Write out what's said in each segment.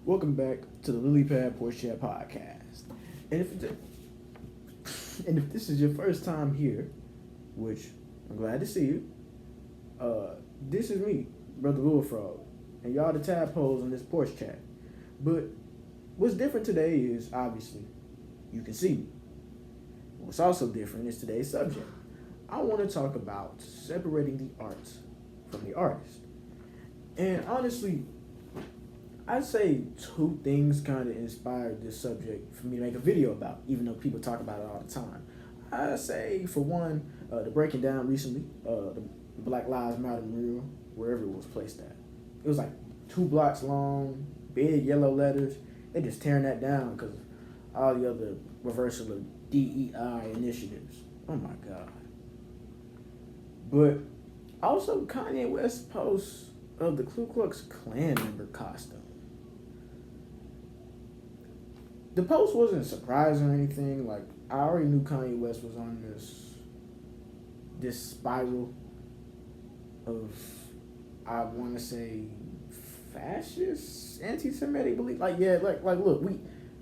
Welcome back to the Lily Pad Porch Chat podcast. And if this is your first time here, which I'm glad to see you, this is me, Brother Bullfrog, and y'all the tadpoles on this porch chat. But what's different today is obviously you can see me. What's also different is today's subject. I want to talk about separating the art from the artist. And honestly, I'd say two things kind of inspired this subject for me to make a video about, even though people talk about it all the time. I'd say, for one, the breaking down recently, the Black Lives Matter mural, wherever it was placed at. It was like 2 blocks long, big yellow letters. They just tearing that down because of all the other reversal of DEI initiatives. Oh my God. But also Kanye West's post of the Ku Klux Klan member costume. The post wasn't surprising or anything. Like, I already knew Kanye West was on this spiral of, I want to say, fascist, anti-Semitic belief. Like, look,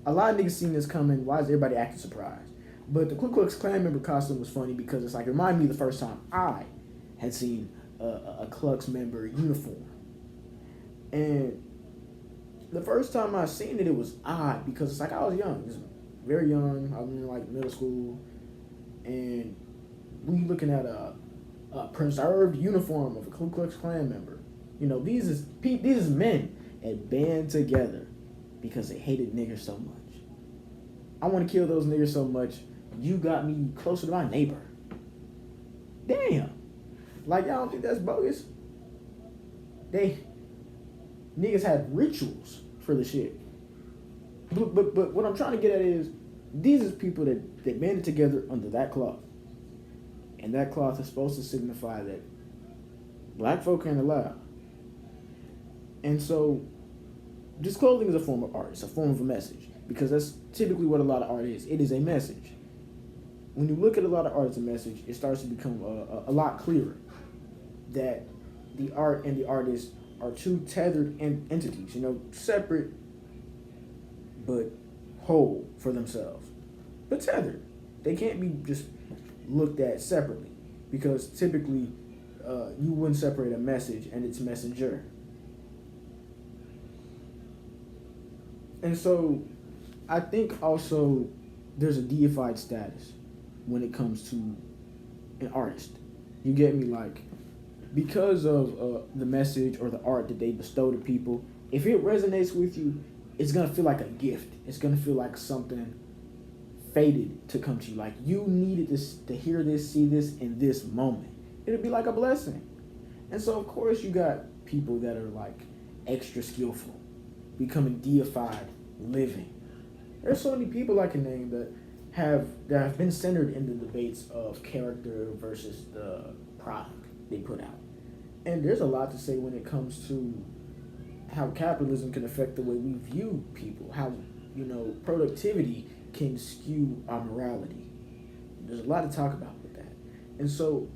a lot of niggas seen this coming. Why is everybody acting surprised? But the Ku Klux Klan member costume was funny because it's like, it reminded me of the first time I had seen a Klux member uniform. And the first time I seen it, it was odd because it's like I was young, just very young. I was in like middle school, and we looking at a preserved uniform of a Ku Klux Klan member. You know, these is men that band together because they hated niggers so much. I want to kill those niggers so much. You got me closer to my neighbor. Damn, like y'all don't think that's bogus? Niggas had rituals for the shit. But what I'm trying to get at is, these is people that banded together under that cloth. And that cloth is supposed to signify that black folk ain't allowed. And so, this clothing is a form of art. It's a form of a message. Because that's typically what a lot of art is. It is a message. When you look at a lot of art as a message, it starts to become a lot clearer that the art and the artist are two tethered entities, separate but whole for themselves. But tethered. They can't be just looked at separately because typically you wouldn't separate a message and its messenger. And so I think also there's a deified status when it comes to an artist. You get me? Like, because of the message or the art that they bestow to people, if it resonates with you, it's going to feel like a gift. It's going to feel like something fated to come to you. Like, you needed this to hear this, see this in this moment. It'll be like a blessing. And so, of course, you got people that are, like, extra skillful, becoming deified, living. There's so many people I can name that have been centered in the debates of character versus the product they put out. And there's a lot to say when it comes to how capitalism can affect the way we view people, how, productivity can skew our morality. There's a lot to talk about with that. And so,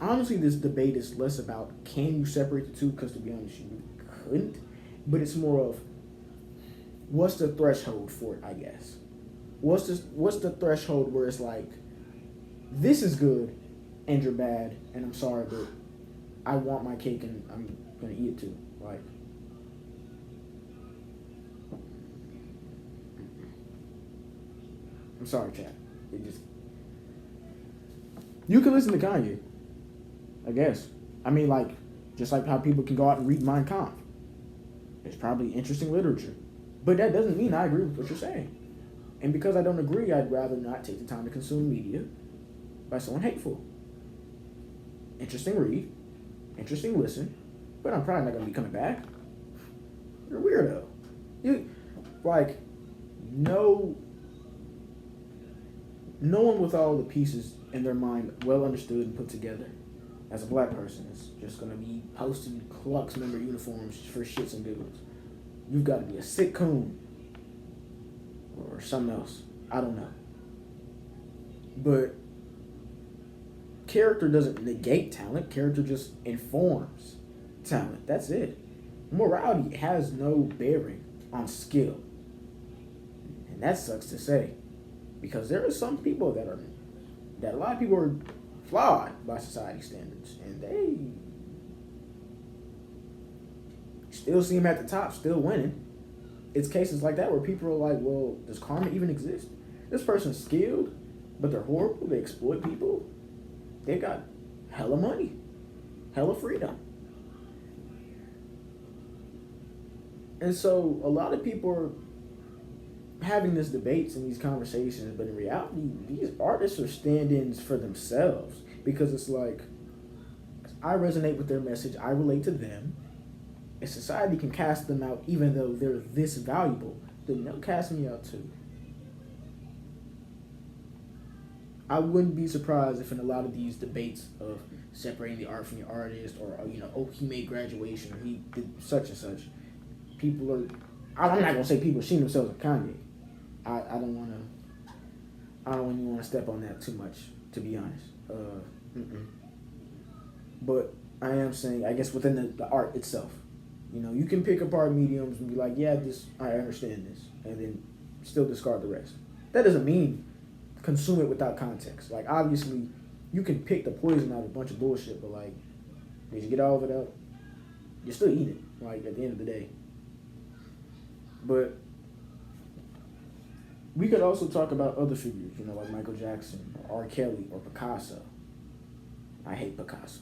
honestly, this debate is less about can you separate the two, because to be honest, you couldn't, but it's more of what's the threshold for it, I guess. What's the threshold where it's like, this is good and you're bad, and I'm sorry, but I want my cake and I'm gonna eat it too. Like, I'm sorry, chat. You can listen to Kanye, I guess. I mean, like, just like how people can go out and read Mein Kampf. It's probably interesting literature. But that doesn't mean I agree with what you're saying. And because I don't agree, I'd rather not take the time to consume media by someone hateful. Interesting read, interesting listen, but I'm probably not going to be coming back. You're a weirdo. No one with all the pieces in their mind well understood and put together as a black person is just going to be posting Klux member uniforms for shits and giggles. You've got to be a sick coon or something else. I don't know. But character doesn't negate talent. Character just informs talent. That's it. Morality has no bearing on skill. And that sucks to say. Because there are some people that a lot of people are flawed by society standards. And they still see them at the top, still winning. It's cases like that where people are like, well, does karma even exist? This person's skilled, but they're horrible. They exploit people. They got hella money, hella freedom. And so a lot of people are having these debates and these conversations, but in reality, these artists are stand-ins for themselves, because it's like, I resonate with their message, I relate to them. If society can cast them out even though they're this valuable, then they'll cast me out too. I wouldn't be surprised if in a lot of these debates of separating the art from the artist, or, you know, oh, he made graduation, or he did such and such, people are, I'm not gonna say people seeing themselves as Kanye. I don't even want to step on that too much, to be honest. But I am saying, I guess within the art itself, you know, you can pick apart mediums and be like, yeah, I understand this, and then still discard the rest. That doesn't mean consume it without context. Like, obviously, you can pick the poison out of a bunch of bullshit, but like, did you get all of it out? You're still eating it, like, at the end of the day. But we could also talk about other figures, you know, like Michael Jackson, or R. Kelly, or Picasso. I hate Picasso.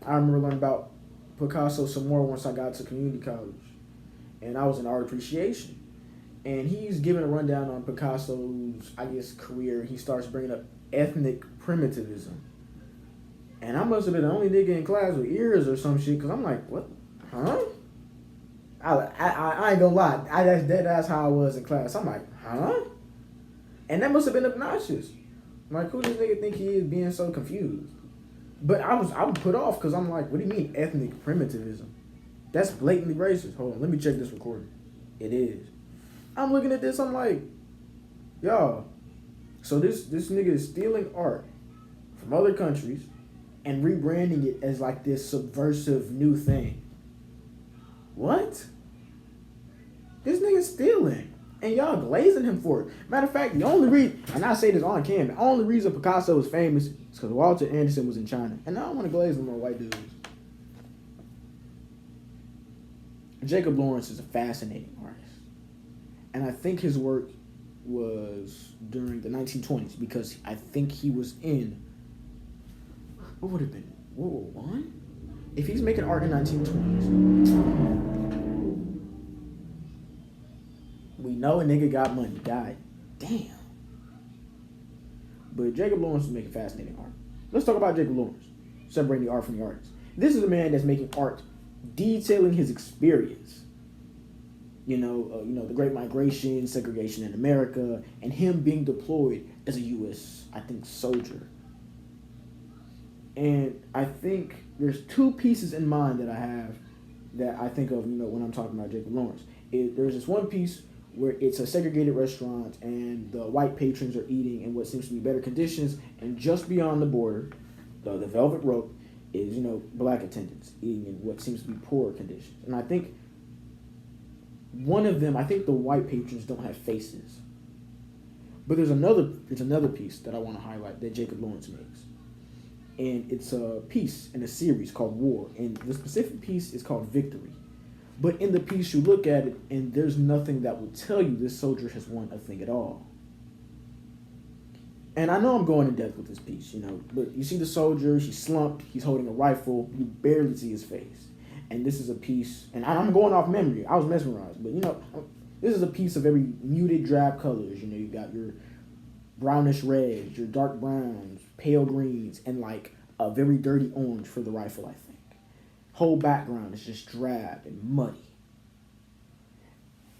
I remember learning about Picasso some more once I got to community college, and I was in art appreciation. And he's giving a rundown on Picasso's, I guess, career. He starts bringing up ethnic primitivism. And I must have been the only nigga in class with ears or some shit, because I'm like, what? Huh? I ain't gonna lie. That's how I was in class. I'm like, huh? And that must have been obnoxious. Like, who does nigga think he is being so confused? But I was put off, because I'm like, what do you mean ethnic primitivism? That's blatantly racist. Hold on, let me check this recording. It is. I'm looking at this, I'm like, y'all, so this nigga is stealing art from other countries and rebranding it as like this subversive new thing. What? This nigga's stealing, and y'all glazing him for it. Matter of fact, the only reason, and I say this on camera, the only reason Picasso is famous is because Walter Anderson was in China. And I don't want to glaze him on white dudes. Jacob Lawrence is a fascinating artist. And I think his work was during the 1920s, because I think he was in, what would it have been, World War I? If he's making art in 1920s, we know a nigga got money. God damn. But Jacob Lawrence was making fascinating art. Let's talk about Jacob Lawrence, separating the art from the artist. This is a man that's making art detailing his experience. You know, the Great Migration, segregation in America, and him being deployed as a U.S., I think, soldier. And I think there's two pieces in mind that I have that I think of, you know, when I'm talking about Jacob Lawrence. There's this one piece where it's a segregated restaurant, and the white patrons are eating in what seems to be better conditions, and just beyond the border, the velvet rope, is, you know, black attendants eating in what seems to be poor conditions. And I think one of them, I think the white patrons don't have faces. But there's another piece that I want to highlight that Jacob Lawrence makes. And it's a piece in a series called War. And the specific piece is called Victory. But in the piece, you look at it, and there's nothing that will tell you this soldier has won a thing at all. And I know I'm going in depth with this piece, you know, but you see the soldier, he's slumped, he's holding a rifle, you barely see his face. And this is a piece, and I'm going off memory, I was mesmerized, but, you know, this is a piece of very muted drab colors. You know, you got your brownish reds, your dark browns, pale greens, and like a very dirty orange for the rifle, I think. Whole background is just drab and muddy.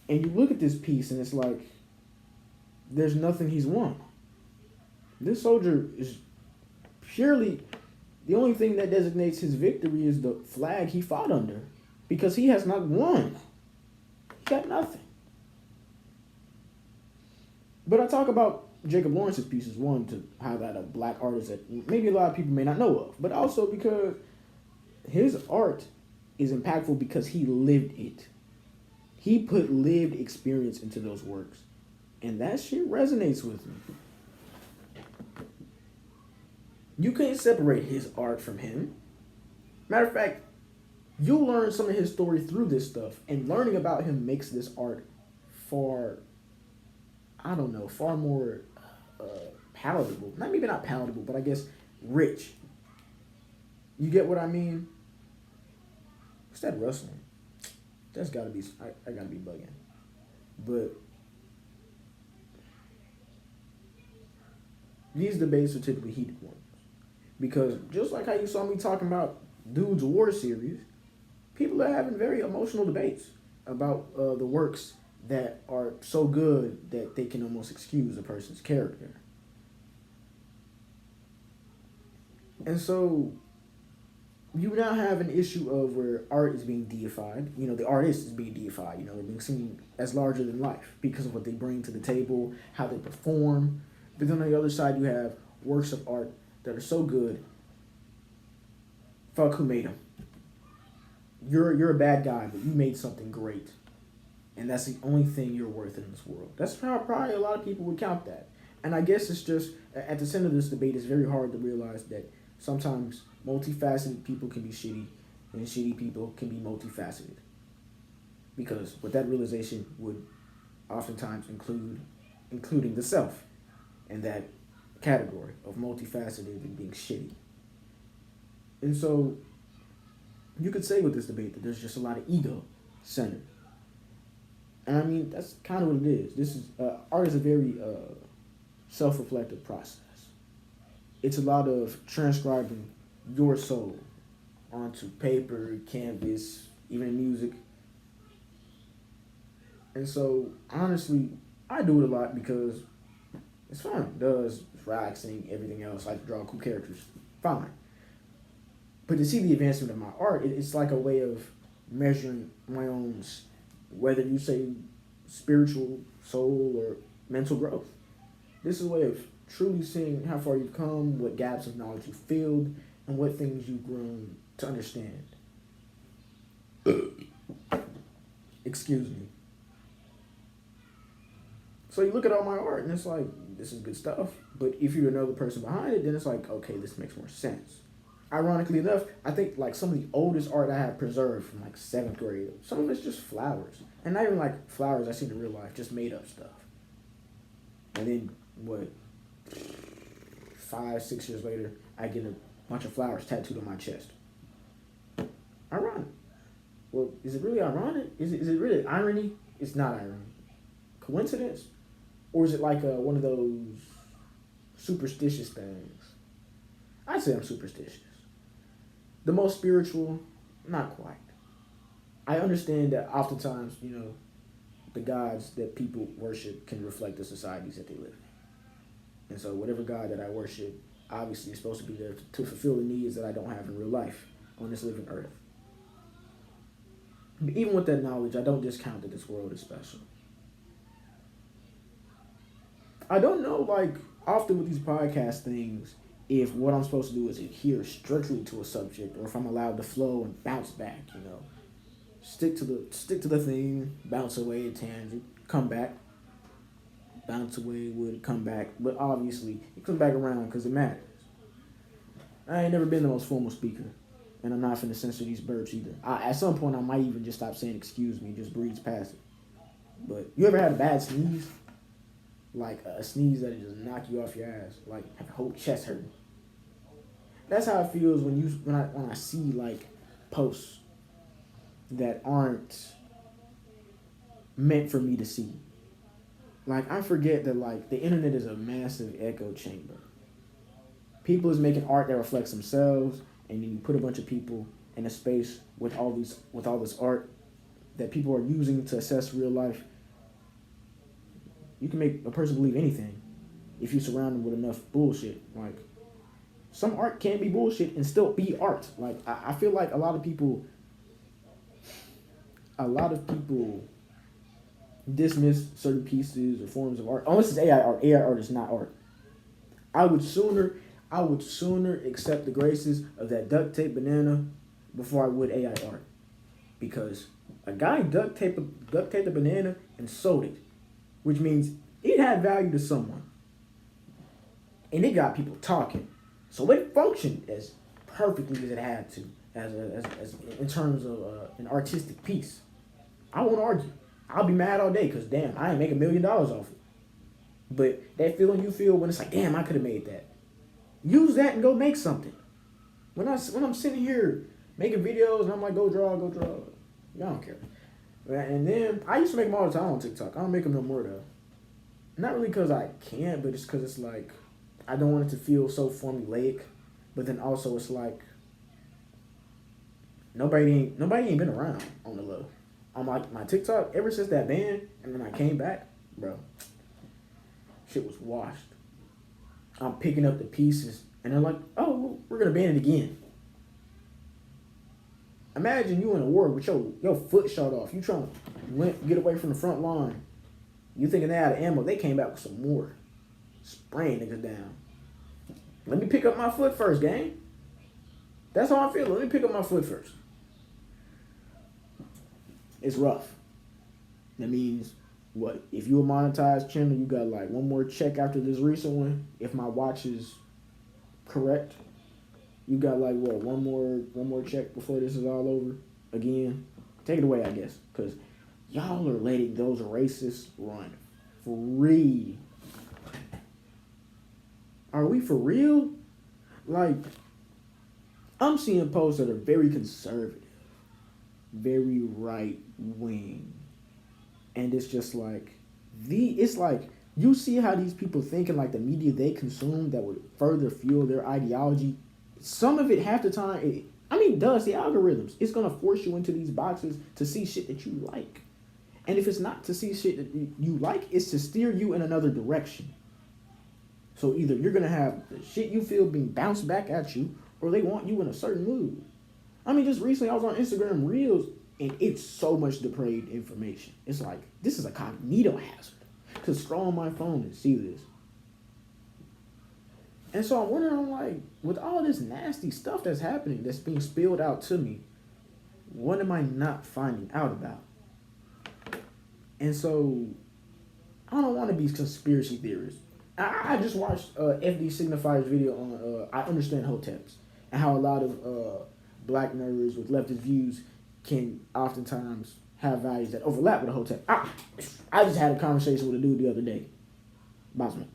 And you look at this piece, and it's like, there's nothing he's won. This soldier is purely, the only thing that designates his victory is the flag he fought under, because he has not won. He got nothing. But I talk about Jacob Lawrence's pieces, one, to highlight a black artist that maybe a lot of people may not know of, but also because his art is impactful because he lived it. He put lived experience into those works. And that shit resonates with me. You can't separate his art from him. Matter of fact, you learn some of his story through this stuff. And learning about him makes this art far, I don't know, far more palatable. Maybe not palatable, but I guess rich. You get what I mean? What's that rustling? That's gotta be, I gotta be bugging. But these debates are typically heated ones. Because just like how you saw me talking about Dude's War series, people are having very emotional debates about the works that are so good that they can almost excuse a person's character. And so you now have an issue of where art is being deified. You know, the artist is being deified. You know, they're being seen as larger than life because of what they bring to the table, how they perform. But then on the other side, you have works of art that are so good. Fuck who made them. You're a bad guy, but you made something great. And that's the only thing you're worth in this world. That's how probably a lot of people would count that. And I guess it's just, at the center of this debate, it's very hard to realize that sometimes multifaceted people can be shitty, and shitty people can be multifaceted. Because what that realization would oftentimes including the self in that category of multifaceted and being shitty. And so you could say with this debate that there's just a lot of ego centered. And I mean, that's kind of what it is. This is art is a very self-reflective process. It's a lot of transcribing your soul onto paper, canvas, even in music. And so, honestly, I do it a lot because it's fun. It does. It's relaxing, everything else. I like to draw cool characters. Fine. But to see the advancement of my art, it's like a way of measuring my own, whether you say spiritual, soul, or mental growth. This is a way of truly seeing how far you've come, what gaps of knowledge you've filled, and what things you've grown to understand. Excuse me. So you look at all my art, and it's like, this is good stuff. But if you're another person behind it, then it's like, okay, this makes more sense. Ironically enough, I think like some of the oldest art I have preserved from like 7th grade, some of it's just flowers. And not even like flowers I seen in real life, just made up stuff. And then, 5-6 years later, I get a bunch of flowers tattooed on my chest. Ironic. Well, is it really ironic? Is it really irony? It's not irony. Coincidence? Or is it like one of those superstitious things? I'd say I'm superstitious. The most spiritual, not quite. I understand that oftentimes, the gods that people worship can reflect the societies that they live in. And so whatever God that I worship, obviously is supposed to be there to fulfill the needs that I don't have in real life on this living earth. But even with that knowledge, I don't discount that this world is special. I don't know, often with these podcast things, if what I'm supposed to do is adhere strictly to a subject, or if I'm allowed to flow and bounce back, stick to the theme, bounce away a tangent, come back, bounce away, would come back, but obviously it comes back around because it matters. I ain't never been the most formal speaker, and I'm not finna censor these burps either. At some point, I might even just stop saying excuse me, just breeze past it. But you ever had a bad sneeze? Like a sneeze that just knock you off your ass, like have your whole chest hurting. That's how it feels when I see posts that aren't meant for me to see. I forget that the internet is a massive echo chamber. People is making art that reflects themselves, and then you put a bunch of people in a space with all this art that people are using to assess real life. You can make a person believe anything if you surround them with enough bullshit. Some art can be bullshit and still be art. I feel like a lot of people dismiss certain pieces or forms of art. Unless it's AI art. AI art is not art. I would sooner accept the graces of that duct tape banana before I would AI art. because a guy duct taped a banana and sold it, which means it had value to someone, and it got people talking. So it functioned as perfectly as it had to, as in terms of an artistic piece. I won't argue. I'll be mad all day because damn, I ain't make $1 million off it. But that feeling you feel when it's like, damn, I could have made that. Use that and go make something. When I'm sitting here making videos and I'm like, go draw. Y'all don't care. And then I used to make them all the time on TikTok. I don't make them no more though. Not really because I can't, but just because it's like I don't want it to feel so formulaic. But then also it's like nobody ain't been around on the low. On my TikTok, ever since that ban, and then I came back, bro, shit was washed. I'm picking up the pieces, and they're like, oh, we're going to ban it again. Imagine you in a war with your foot shot off. You trying to get away from the front line. You thinking they out of ammo. They came back with some more. Spraying niggas down. Let me pick up my foot first, gang. That's how I feel. Let me pick up my foot first. It's rough. That means, what? If you a monetized channel, you got like one more check after this recent one. If my watch is correct, you got like what? One more check before this is all over again. Take it away, I guess, because y'all are letting those racists run free. Are we for real? Like, I'm seeing posts that are very conservative, very right wing, and it's just like it's like you see how these people think and like the media they consume that would further fuel their ideology. Some of it, half the time, it does the algorithms. It's gonna force you into these boxes to see shit that you like, and if it's not to see shit that you like, it's to steer you in another direction. So either you're gonna have the shit you feel being bounced back at you, or they want you in a certain mood. I mean, just recently I was on Instagram Reels, and it's so much depraved information. It's like, this is a cognito hazard to scroll on my phone and see this. And so I'm wondering, I'm like, with all this nasty stuff that's happening, that's being spilled out to me, what am I not finding out about? And so, I don't want to be conspiracy theorists. I just watched FD Signifier's video on I Understand Hoteps, and how a lot of black nerds with leftist views can oftentimes have values that overlap with a Hotep. I just had a conversation with a dude the other day about some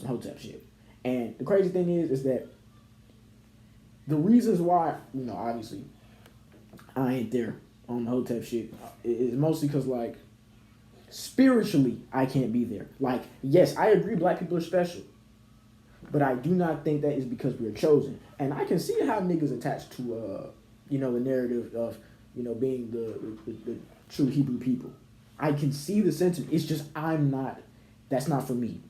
Hotep shit. And the crazy thing is that the reasons why, obviously I ain't there on the Hotep shit is mostly because, like, spiritually I can't be there. Like, yes, I agree black people are special, but I do not think that is because we are chosen. And I can see how niggas attached to the narrative of being the true Hebrew people. I can see the sentiment. It's just that's not for me.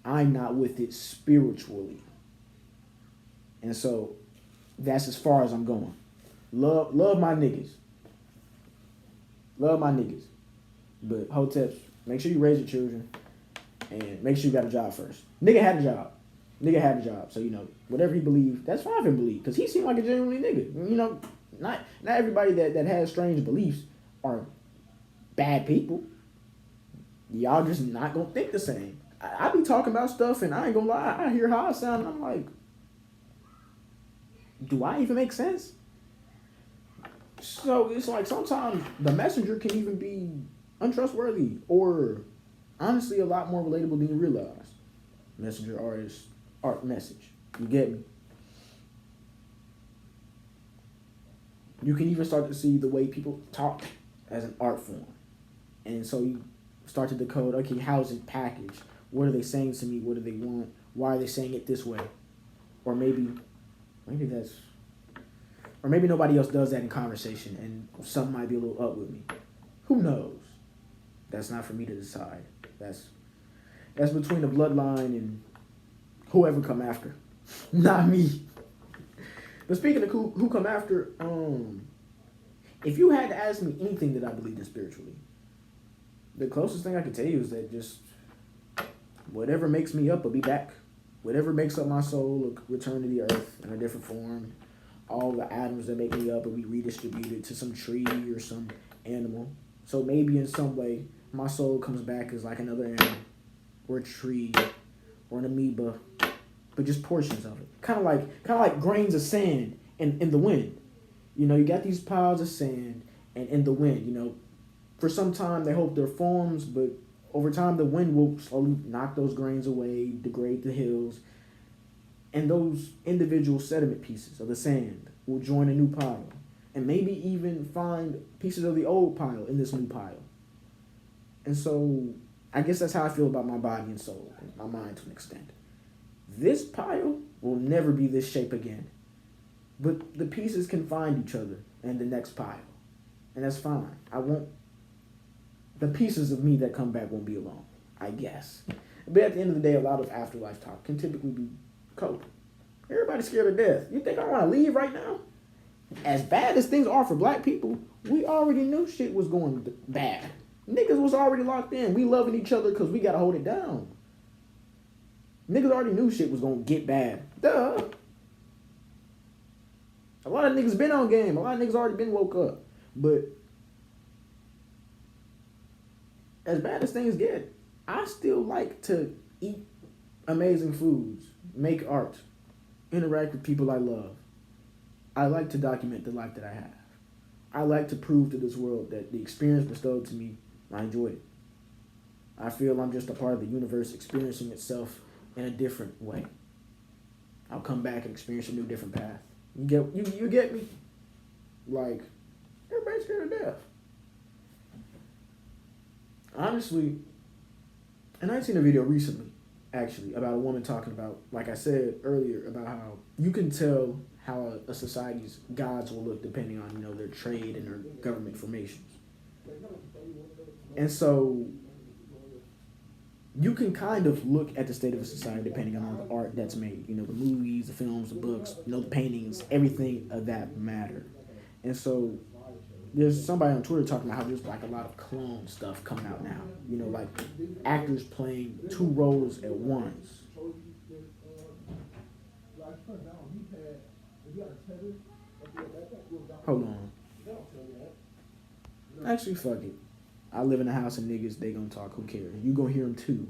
I'm not with it spiritually. And so that's as far as I'm going. Love my niggas. Love my niggas. But Hoteps, make sure you raise your children and make sure you got a job first. Nigga had a job. So, whatever he believed, that's fine for him to believe. Because he seemed like a genuinely nigga. Not everybody that has strange beliefs are bad people. Y'all just not going to think the same. I be talking about stuff and I ain't going to lie. I hear how I sound and I'm like, do I even make sense? So it's like sometimes the messenger can even be untrustworthy or honestly a lot more relatable than you realize. Messenger, artist, art, message. You get me? You can even start to see the way people talk as an art form. And so you start to decode, okay, how's it packaged? What are they saying to me? What do they want? Why are they saying it this way? Or maybe nobody else does that in conversation and something might be a little up with me. Who knows? That's not for me to decide. That's between the bloodline and whoever come after. Not me. But speaking of who come after, if you had to ask me anything that I believed in spiritually, the closest thing I can tell you is that just whatever makes me up will be back. Whatever makes up my soul will return to the earth in a different form. All the atoms that make me up will be redistributed to some tree or some animal. So maybe in some way, my soul comes back as like another animal, or a tree, or an amoeba, but just portions of it. Kind of like grains of sand in the wind. You know, you got these piles of sand, and in the wind, you know, for some time they hope they're forms, but over time the wind will slowly knock those grains away, degrade the hills, and those individual sediment pieces of the sand will join a new pile, and maybe even find pieces of the old pile in this new pile. And so I guess that's how I feel about my body and soul, and my mind to an extent. This pile will never be this shape again. But the pieces can find each other in the next pile. And that's fine. The pieces of me that come back won't be alone, I guess. But at the end of the day, a lot of afterlife talk can typically be cope. Everybody's scared of death. You think I want to leave right now? As bad as things are for black people, we already knew shit was going bad. Niggas was already locked in. We loving each other because we got to hold it down. Niggas already knew shit was going to get bad. Duh. A lot of niggas been on game. A lot of niggas already been woke up. But as bad as things get, I still like to eat amazing foods, make art, interact with people I love. I like to document the life that I have. I like to prove to this world that the experience bestowed to me, I enjoyed it. I feel I'm just a part of the universe experiencing itself in a different way. I'll come back and experience a new different path. You get me? Like, everybody's scared of death. Honestly, and I seen a video recently, actually, about a woman talking about, like I said earlier, about how you can tell how a society's gods will look depending on, you know, their trade and their government formations. And so you can kind of look at the state of a society depending on the art that's made. You know, the movies, the films, the books, you know, the paintings, everything of that matter. And so there's somebody on Twitter talking about how there's like a lot of clone stuff coming out now. You know, like actors playing two roles at once. Hold on. Actually, fuck it. I live in a house of niggas, they gonna talk, who cares? You gonna hear them too.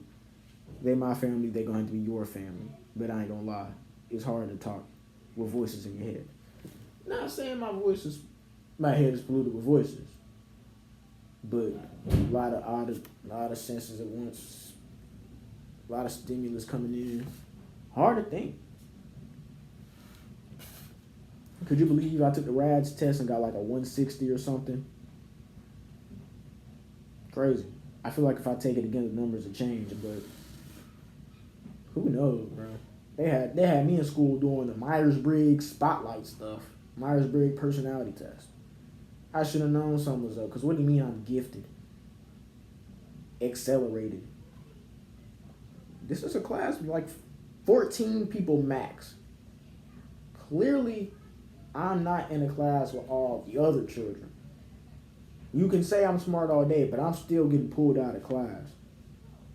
They my family, they gonna have to be your family. But I ain't gonna lie, it's hard to talk with voices in your head. Not saying my head is polluted with voices. But a lot of senses at once, a lot of stimulus coming in. Hard to think. Could you believe I took the RADS test and got like a 160 or something? Crazy. I feel like if I take it again, the numbers will change, but who knows, bro? They had me in school doing the Myers-Briggs spotlight stuff, Myers-Briggs personality test. I should have known something was up, because what do you mean I'm gifted? Accelerated. This is a class with like 14 people max. Clearly, I'm not in a class with all the other children. You can say I'm smart all day, but I'm still getting pulled out of class.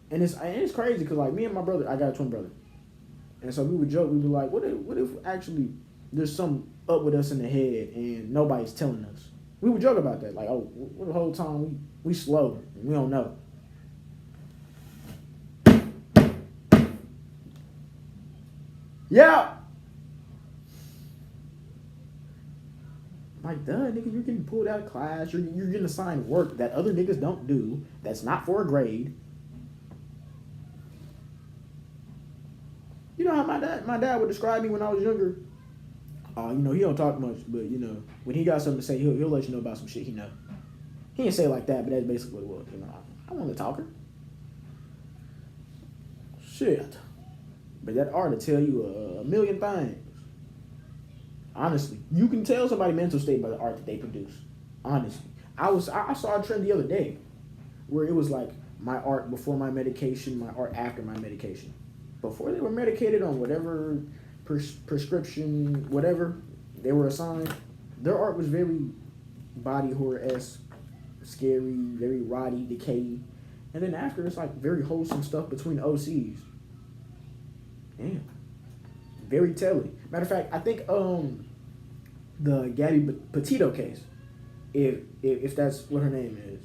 And it's crazy because like me and my brother, I got a twin brother. And so we would joke, we'd be like, what if actually there's something up with us in the head and nobody's telling us? We would joke about that. Like, oh, what the whole time we slow and we don't know. Yeah. Like, duh, nigga, you're getting pulled out of class. You're getting assigned work that other niggas don't do. That's not for a grade. You know how my dad would describe me when I was younger? You know, he don't talk much, but, you know, when he got something to say, he'll let you know about some shit he know. He didn't say it like that, but that's basically what it was. You know, I want to talker. Shit. But that art will tell you a million things. Honestly, you can tell somebody's mental state by the art that they produce. Honestly, I saw a trend the other day where it was like my art before my medication, my art after my medication. Before they were medicated on whatever prescription, whatever they were assigned, their art was very body horror-esque, scary, very rotty, decayed. And then after, it's like very wholesome stuff between OCs. Damn. Very telling. Matter of fact, I think the Gabby Petito case. If that's what her name is,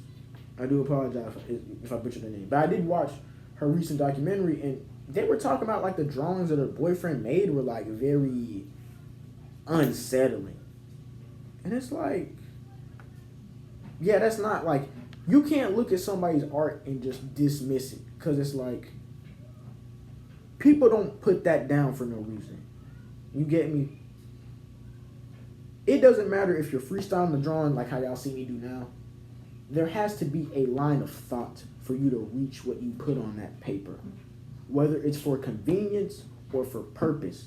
I do apologize if I butchered her name. But I did watch her recent documentary, and they were talking about like the drawings that her boyfriend made were like very unsettling, and it's like, yeah, that's not like, you can't look at somebody's art and just dismiss it, because it's like, people don't put that down for no reason. You get me? It doesn't matter if you're freestyling the drawing like how y'all see me do now. There has to be a line of thought for you to reach what you put on that paper. Whether it's for convenience or for purpose,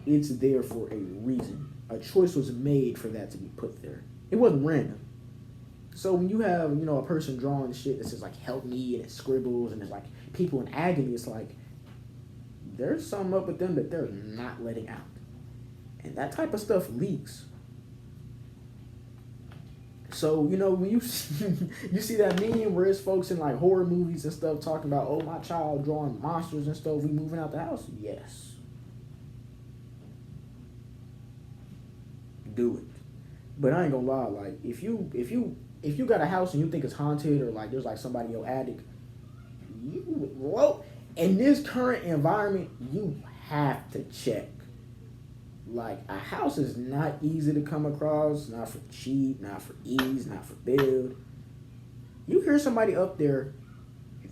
it's there for a reason. A choice was made for that to be put there. It wasn't random. So when you have, a person drawing shit that says like help me, and it scribbles, and it's like people in agony, it's like there's something up with them that they're not letting out. And that type of stuff leaks. So, when you see that meme where it's folks in like horror movies and stuff talking about, oh, my child drawing monsters and stuff, we moving out the house? Yes. Do it. But I ain't gonna lie, like if you got a house and you think it's haunted, or like there's like somebody in your attic, in this current environment, you have to check. Like, a house is not easy to come across, not for cheap, not for ease, not for build. You hear somebody up there,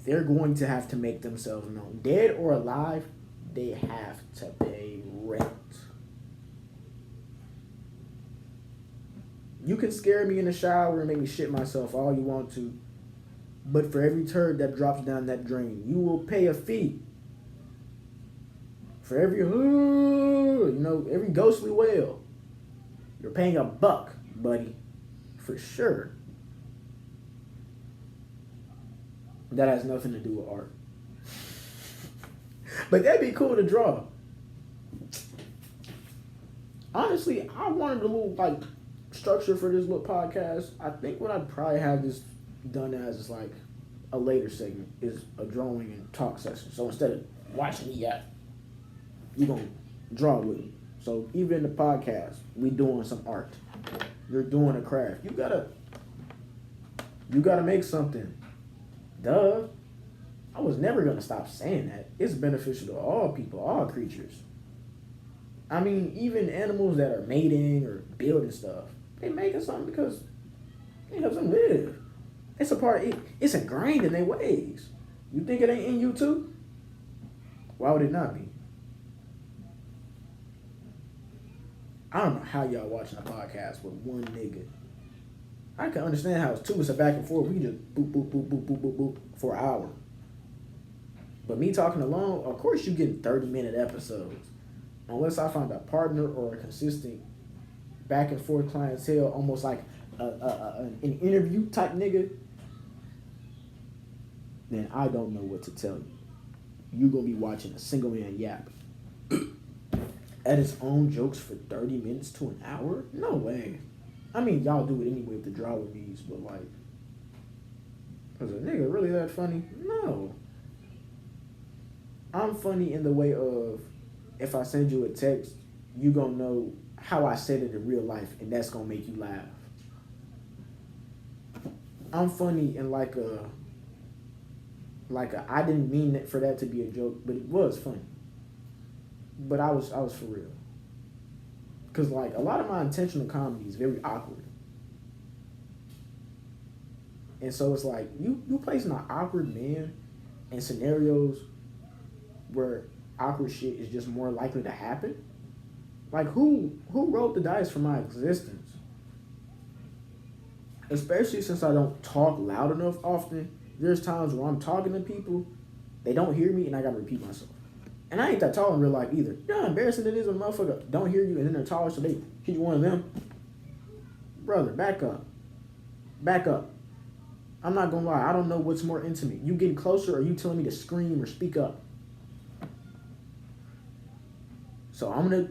they're going to have to make themselves known. Dead or alive, they have to pay rent. You can scare me in the shower and make me shit myself all you want to, but for every turd that drops down that drain, you will pay a fee. For every every ghostly wail, you're paying $1, buddy, for sure. That has nothing to do with art. But that'd be cool to draw. Honestly, I wanted a little like structure for this little podcast. I think what I'd probably have this done as is like a later segment is a drawing and talk session. So instead of watching me you're going to draw with me. So even in the podcast, we doing some art. You're doing a craft. You gotta make something. Duh. I was never going to stop saying that. It's beneficial to all people, all creatures. I mean, even animals that are mating or building stuff, they making something because it helps them live. It's a part, it's ingrained in their ways. You think it ain't in you too? Why would it not be? I don't know how y'all watching a podcast with one nigga. I can understand how it's two. It's a back and forth. We just boop, boop, boop, boop, boop, boop, boop for an hour. But me talking alone, of course you get 30-minute episodes. Unless I find a partner or a consistent back and forth clientele, almost like an interview type nigga, then I don't know what to tell you. You're going to be watching a single man yap. At its own jokes for 30 minutes to an hour? No way. I mean, y'all do it anyway with the draw with these, but like, is a nigga really that funny? No. I'm funny in the way of, if I send you a text, you gonna know how I said it in real life, and that's gonna make you laugh. I'm funny in like a I didn't mean it for that to be a joke, but it was funny. But I was for real. Cause like a lot of my intentional comedy is very awkward. And so it's like you placing an awkward man in scenarios where awkward shit is just more likely to happen. Like who rolled the dice for my existence? Especially since I don't talk loud enough often. There's times where I'm talking to people, they don't hear me, and I gotta repeat myself. And I ain't that tall in real life either. You know how embarrassing it is when a motherfucker don't hear you and then they're taller, so they hit you one of them? Brother, back up. Back up. I'm not gonna lie, I don't know what's more intimate. You getting closer or you telling me to scream or speak up? So I'm gonna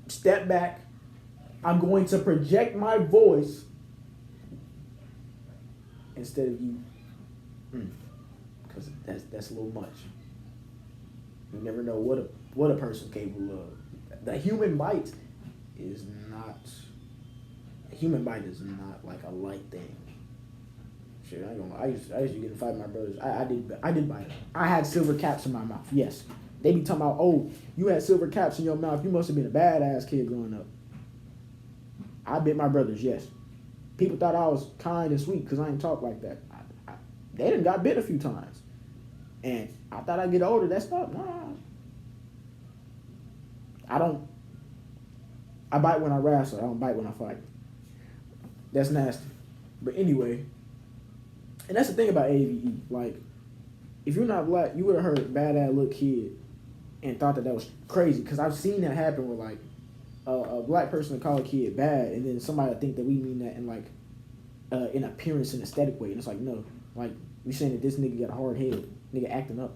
step back. I'm going to project my voice instead of you. Because that's a little much. You never know what a person's capable of. The human bite is not, a human bite is not like a light thing. Shit, I ain't gonna lie. I used to get in a fight with my brothers. I did bite. I had silver caps in my mouth. Yes, they be talking about, oh, you had silver caps in your mouth. You must have been a badass kid growing up. I bit my brothers. Yes, people thought I was kind and sweet because I ain't talk like that. They done got bit a few times, and I thought I'd get older. That's not. Nah. I bite when I wrestle. I don't bite when I fight. That's nasty. But anyway, and that's the thing about AVE. Like, if you're not black, you would have heard badass little kid and thought that was crazy. Because I've seen that happen where, like, a black person will call a kid bad, and then somebody will think that we mean that in, like, in appearance and aesthetic way. And it's like, no. Like, we saying that this nigga got a hard head. Nigga acting up.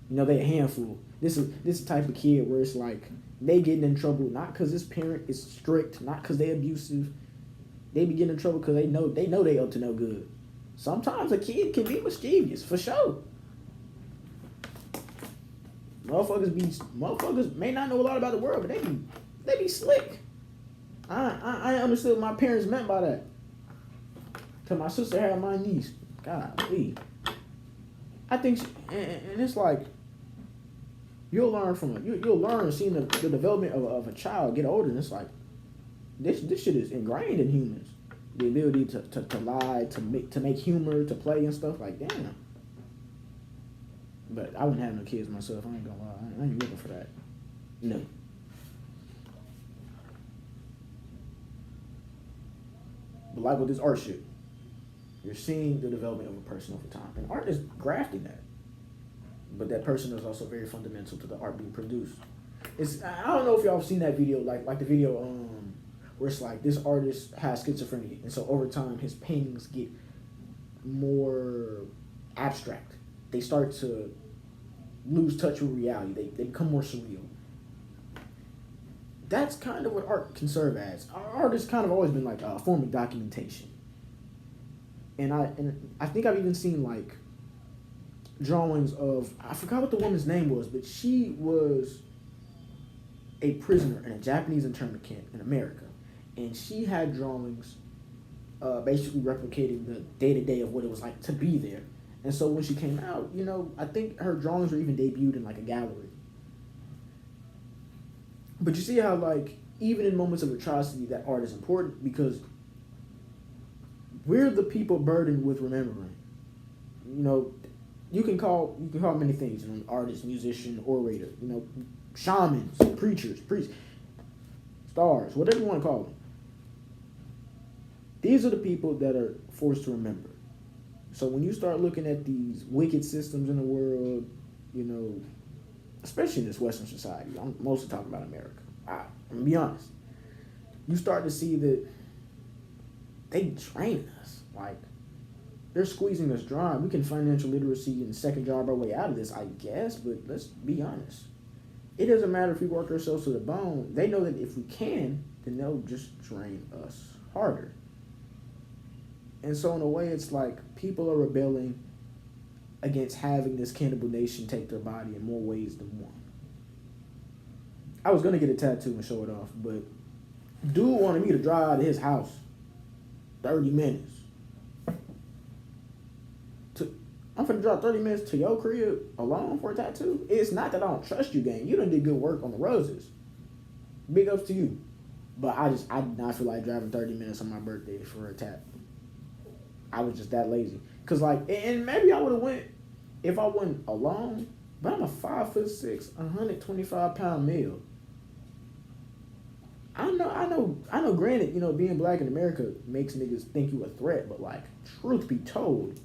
You know, they a handful. This is the type of kid where it's like, they getting in trouble not because this parent is strict, not because they abusive. They be getting in trouble because they know they up to no good. Sometimes a kid can be mischievous, for sure. Motherfuckers may not know a lot about the world, but they be slick. I understood what my parents meant by that. Till my sister had my niece. Golly. I think, and it's like, you'll learn seeing the development of a child get older, and it's like, this shit is ingrained in humans. The ability to lie, to make humor, to play and stuff, like, damn. But I wouldn't have no kids myself, I ain't gonna lie. I ain't looking for that. No. But like with this art shit, you're seeing the development of a person over time. And art is grafting that. But that person is also very fundamental to the art being produced. I don't know if y'all have seen that video, like the video where it's like this artist has schizophrenia, and so over time his paintings get more abstract. They start to lose touch with reality. They become more surreal. That's kind of what art can serve as. Art has kind of always been like a form of documentation. And I think I've even seen like drawings of, I forgot what the woman's name was, but she was a prisoner in a Japanese internment camp in America. And she had drawings basically replicating the day-to-day of what it was like to be there. And so when she came out, you know, I think her drawings were even debuted in like a gallery. But you see how, like, even in moments of atrocity, that art is important, because we're the people burdened with remembering. You know, you can call many things, you know, artist, musician, orator, you know, shamans, preachers, priests, stars, whatever you want to call them. These are the people that are forced to remember. So when you start looking at these wicked systems in the world, you know, especially in this Western society, I'm mostly talking about America. I'm going to be honest. You start to see that they drain us. Like, they're squeezing us dry. We can financial literacy and second job our way out of this, I guess, but let's be honest. It doesn't matter if we work ourselves to the bone. They know that if we can, then they'll just drain us harder. And so in a way, it's like people are rebelling against having this cannibal nation take their body in more ways than one. I was going to get a tattoo and show it off, but dude wanted me to drive out of his house 30 minutes. I'm finna drive 30 minutes to your crib alone for a tattoo? It's not that I don't trust you, gang. You done did good work on the roses. Big ups to you. But I did not feel like driving 30 minutes on my birthday for a tattoo. I was just that lazy. Cause like, and maybe I would have went if I wasn't alone, but I'm a 5'6", 125-pound male. I know, granted, you know, being black in America makes niggas think you a threat, but like, truth be told,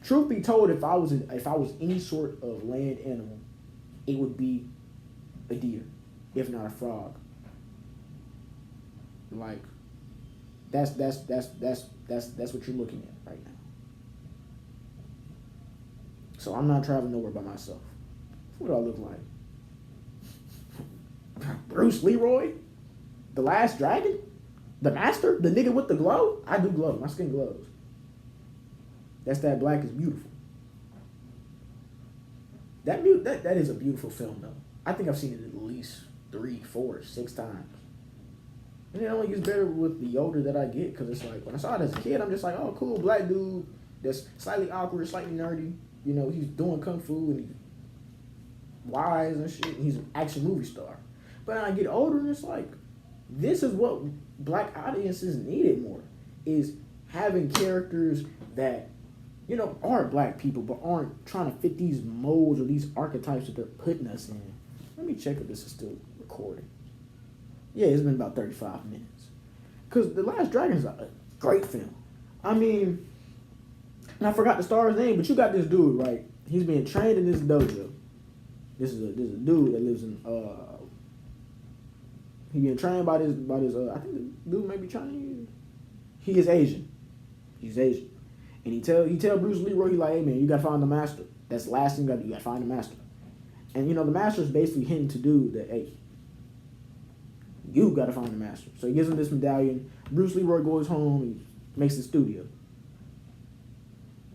if I was any sort of land animal, it would be a deer, if not a frog. Like, that's what you're looking at right now. So I'm not traveling nowhere by myself. What do I look like? Bruce Leroy? The Last Dragon? The Master? The nigga with the glow? I do glow. My skin glows. That's that Black is Beautiful. That is a beautiful film, though. I think I've seen it at least 3, 4, 6 times. And it only gets better with the older that I get, because it's like, when I saw it as a kid, I'm just like, oh, cool, black dude that's slightly awkward, slightly nerdy. You know, he's doing kung fu and he's wise and shit. And he's an action movie star. But when I get older, and it's like, this is what black audiences needed more, is having characters that, you know, are black people, but aren't trying to fit these molds or these archetypes that they're putting us in. Let me check if this is still recording. Yeah, it's been about 35 minutes. Because The Last Dragon is a great film. I mean, and I forgot the star's name, but you got this dude, right? He's being trained in this dojo. This is a dude that lives in, he being trained by this, I think the dude may be Chinese. He is Asian. He's Asian. And he tell Bruce Leroy, he like, hey man, you gotta find the master. That's the last thing you gotta find the master. And you know, the master is basically hinting to dude that, hey, you gotta find the master. So he gives him this medallion. Bruce Leroy goes home and makes the studio.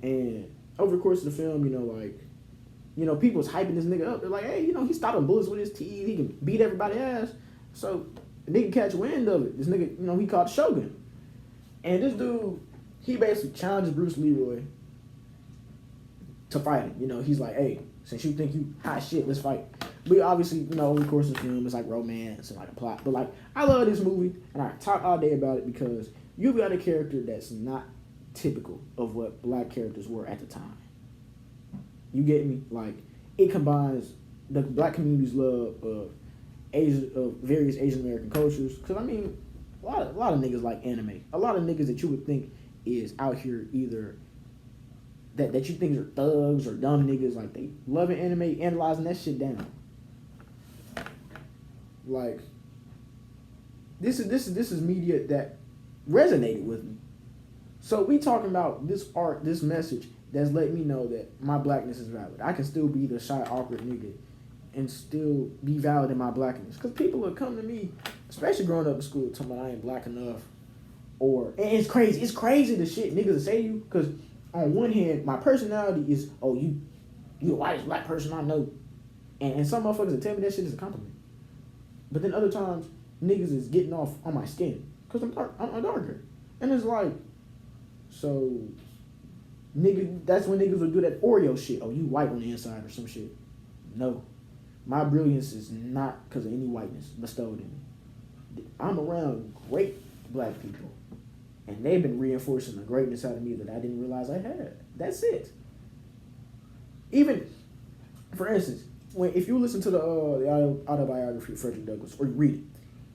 And over the course of the film, you know, like, you know, people's hyping this nigga up. They're like, hey, you know, he's stopping bullets with his teeth. He can beat everybody's ass. So the nigga catch wind of it. This nigga, you know, he called Shogun. And this dude, he basically challenges Bruce Leroy to fight him. You know, he's like, hey, since you think you hot shit, let's fight. But obviously, you know, over the course of the film, it's like romance and like a plot. But like, I love this movie, and I talk all day about it because you've got a character that's not typical of what black characters were at the time. You get me? Like, it combines the black community's love of various Asian American cultures. Because I mean, a lot of niggas like anime. A lot of niggas that you would think is out here either that you think are thugs or dumb niggas, like they loving anime, analyzing that shit down. Like, this is media that resonated with me. So we talking about this art, this message that's letting me know that my blackness is valid. I can still be the shy, awkward nigga and still be valid in my blackness. Because people will come to me, especially growing up in school, telling me I ain't black enough. And it's crazy. It's crazy the shit niggas will say to you. Because on one hand, my personality is, oh, you the whitest black person I know. And some motherfuckers will tell me that shit is a compliment. But then other times, niggas is getting off on my skin. Because I'm darker. And it's like, so, nigga, that's when niggas will do that Oreo shit. Oh, you white on the inside or some shit. No. My brilliance is not because of any whiteness bestowed in me. I'm around great black people. And they've been reinforcing the greatness out of me that I didn't realize I had. That's it. Even, for instance, if you listen to the autobiography of Frederick Douglass, or you read it,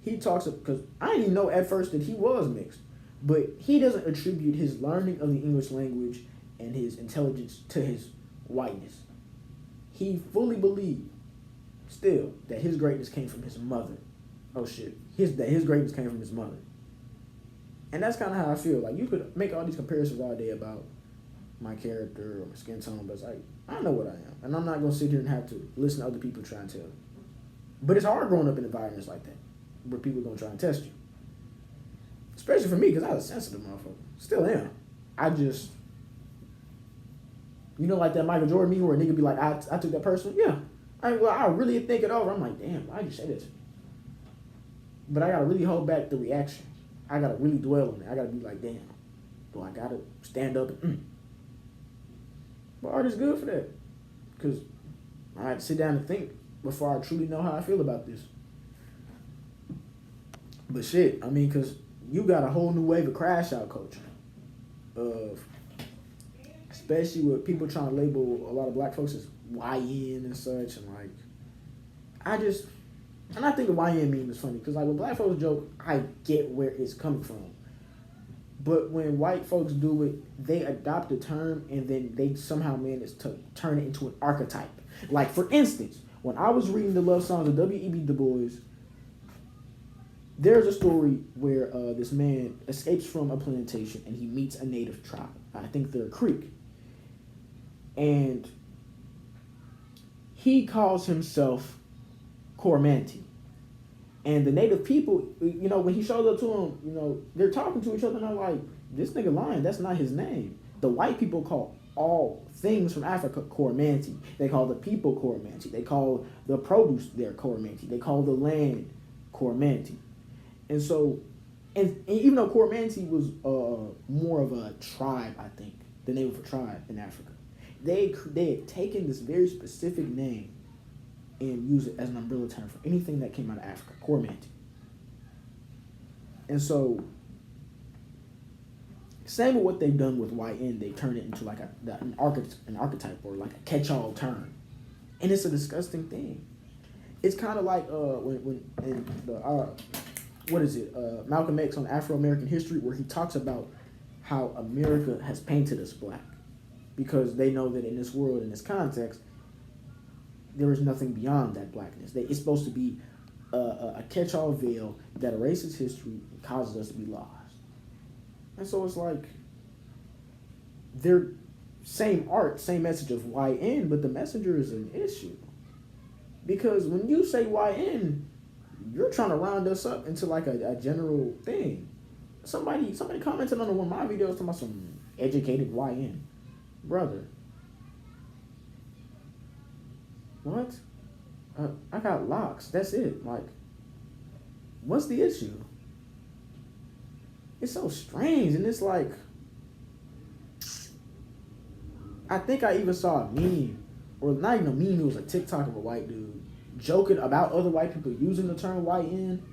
he talks, because I didn't even know at first that he was mixed, but he doesn't attribute his learning of the English language and his intelligence to his whiteness. He fully believed, still, that his greatness came from his mother. Oh shit. That his greatness came from his mother. And that's kind of how I feel. Like, you could make all these comparisons all day about my character or my skin tone, but it's like, I know what I am. And I'm not going to sit here and have to listen to other people try and tell me. But it's hard growing up in environments like that, where people are going to try and test you. Especially for me, because I was a sensitive motherfucker. Still am. I just, you know, like that Michael Jordan meme where a nigga be like, I took that personal? Yeah. I really think it over. I'm like, damn, why'd you say that to me? But I got to really hold back the reaction. I got to really dwell on it. I got to be like, damn, do I got to stand up and But art is good for that. Because I had to sit down and think before I truly know how I feel about this. But shit, I mean, because you got a whole new wave of crash out culture. Especially with people trying to label a lot of black folks as YN and such. And like, I think the YN meme is funny. Because like when black folks joke, I get where it's coming from. But when white folks do it, they adopt the term and then they somehow manage to turn it into an archetype. Like, for instance, when I was reading the love songs of W.E.B. Du Bois, there's a story where this man escapes from a plantation and he meets a native tribe. I think they're a Creek. And he calls himself Cormanti. And the native people, you know, when he shows up to them, you know, they're talking to each other and I'm like, this nigga lying, that's not his name. The white people call all things from Africa Coromantee. They call the people Coromantee. They call the produce there Coromantee. They call the land Coromantee. And so, and even though Coromantee was more of a tribe, I think, the name of a tribe in Africa, they had taken this very specific name and used it as an umbrella term for anything that came out of Africa, Coromantee. And so, same with what they've done with YN, they turned it into like an archetype or like a catch-all term, and it's a disgusting thing. It's kind of like when in the Malcolm X on Afro-American history, where he talks about how America has painted us black because they know that in this world, in this context, there is nothing beyond that blackness. It's supposed to be a catch-all veil that erases history and causes us to be lost. And so it's like they're same art, same message of YN, but the messenger is an issue. Because when you say YN, you're trying to round us up into like a general thing. Somebody commented on one of my videos talking about some educated YN. Brother. What? I got locks. That's it. Like, what's the issue? It's so strange, and it's like, I think I even saw a meme, or not even a meme, it was a TikTok of a white dude joking about other white people using the term YN,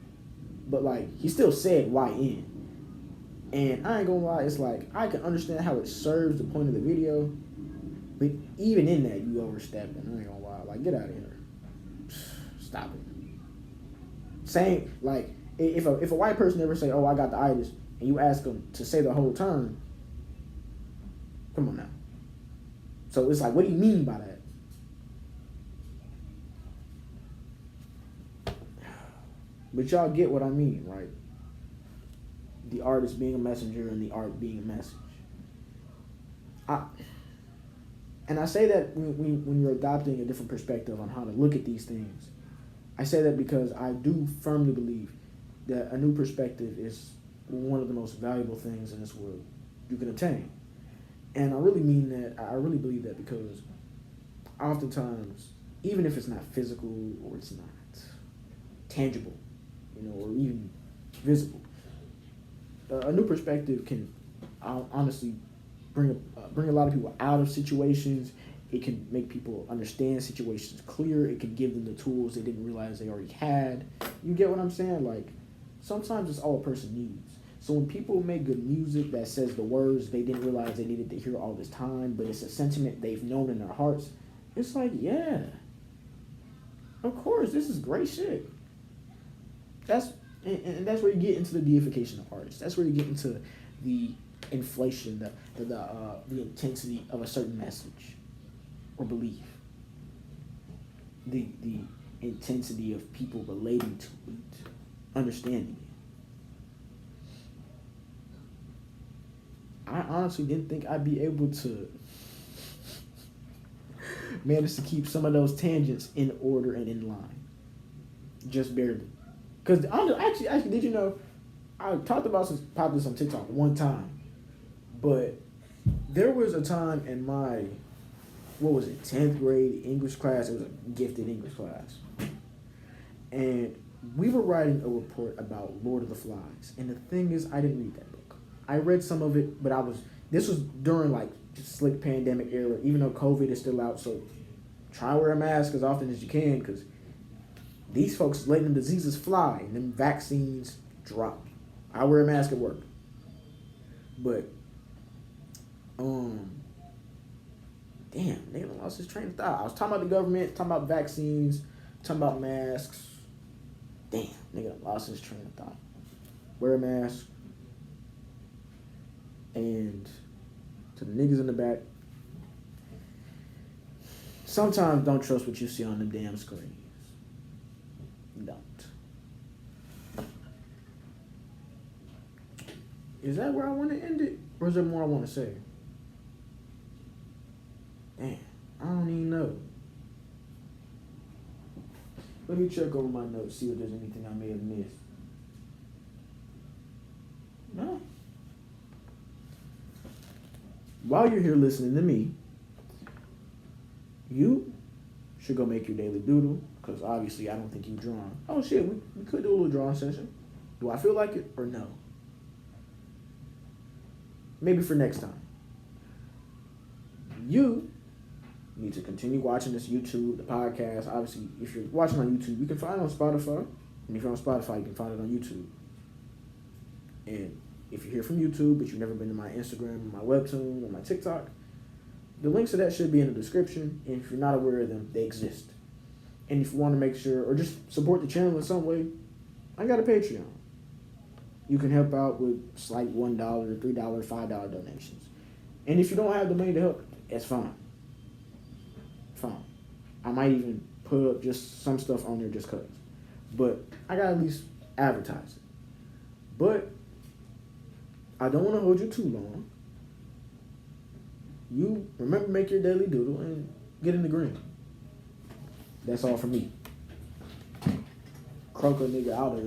but like, he still said YN. And I ain't gonna lie, it's like, I can understand how it serves the point of the video, but even in that, you overstepped, and I ain't gonna lie, like, get out of here. Stop it. Same, like, if a white person ever say, oh, I got the itis, and you ask them to say the whole term, come on now. So it's like, what do you mean by that? But y'all get what I mean, right? The artist being a messenger and the art being a message. And I say that when you're adopting a different perspective on how to look at these things, I say that because I do firmly believe that a new perspective is one of the most valuable things in this world you can obtain. And I really mean that, I really believe that because oftentimes, even if it's not physical or it's not tangible, or even visible, a new perspective can honestly bring a lot of people out of situations. It can make people understand situations clearer. It can give them the tools they didn't realize they already had. You get what I'm saying? Like, sometimes it's all a person needs. So when people make good music that says the words they didn't realize they needed to hear all this time, but it's a sentiment they've known in their hearts, it's like, yeah, of course, this is great shit. And that's where you get into the deification of artists. That's where you get into the inflation, the intensity of a certain message or belief. The intensity of people relating to it, understanding it. I honestly didn't think I'd be able to manage to keep some of those tangents in order and in line. Just barely. Because actually, did you know, I talked about this on TikTok one time, but there was a time in my, 10th grade English class. It was a gifted English class. And we were writing a report about Lord of the Flies. And the thing is, I didn't read that book. I read some of it, but this was during like slick pandemic era, even though COVID is still out. So try to wear a mask as often as you can, because these folks letting them diseases fly and them vaccines drop. I wear a mask at work. But, damn, nigga lost his train of thought. I was talking about the government, talking about vaccines, talking about masks. Damn, nigga lost his train of thought. Wear a mask. And to the niggas in the back, sometimes don't trust what you see on the damn screens. Don't. Is that where I want to end it? Or is there more I want to say? Damn, I don't even know. Let me check over my notes, see if there's anything I may have missed. No. while you're here listening to me, you should go make your daily doodle, because obviously I don't think you've drawn. Oh shit, we could do a little drawing session. Do I feel like it or no? Maybe for next time. You need to continue watching this YouTube, the podcast. Obviously, if you're watching on YouTube, you can find it on Spotify. And if you're on Spotify, you can find it on YouTube. And if you're here from YouTube, but you've never been to my Instagram, or my Webtoon, or my TikTok, the links to that should be in the description. And if you're not aware of them, they exist. And if you want to make sure, or just support the channel in some way, I got a Patreon. You can help out with slight $1, $3, $5 donations. And if you don't have the money to help, it's fine. Fine. I might even put up just some stuff on there just cause. But I gotta at least advertise it. But I don't want to hold you too long. You remember, make your daily doodle and get in the green. That's all from me. Croaker nigga out of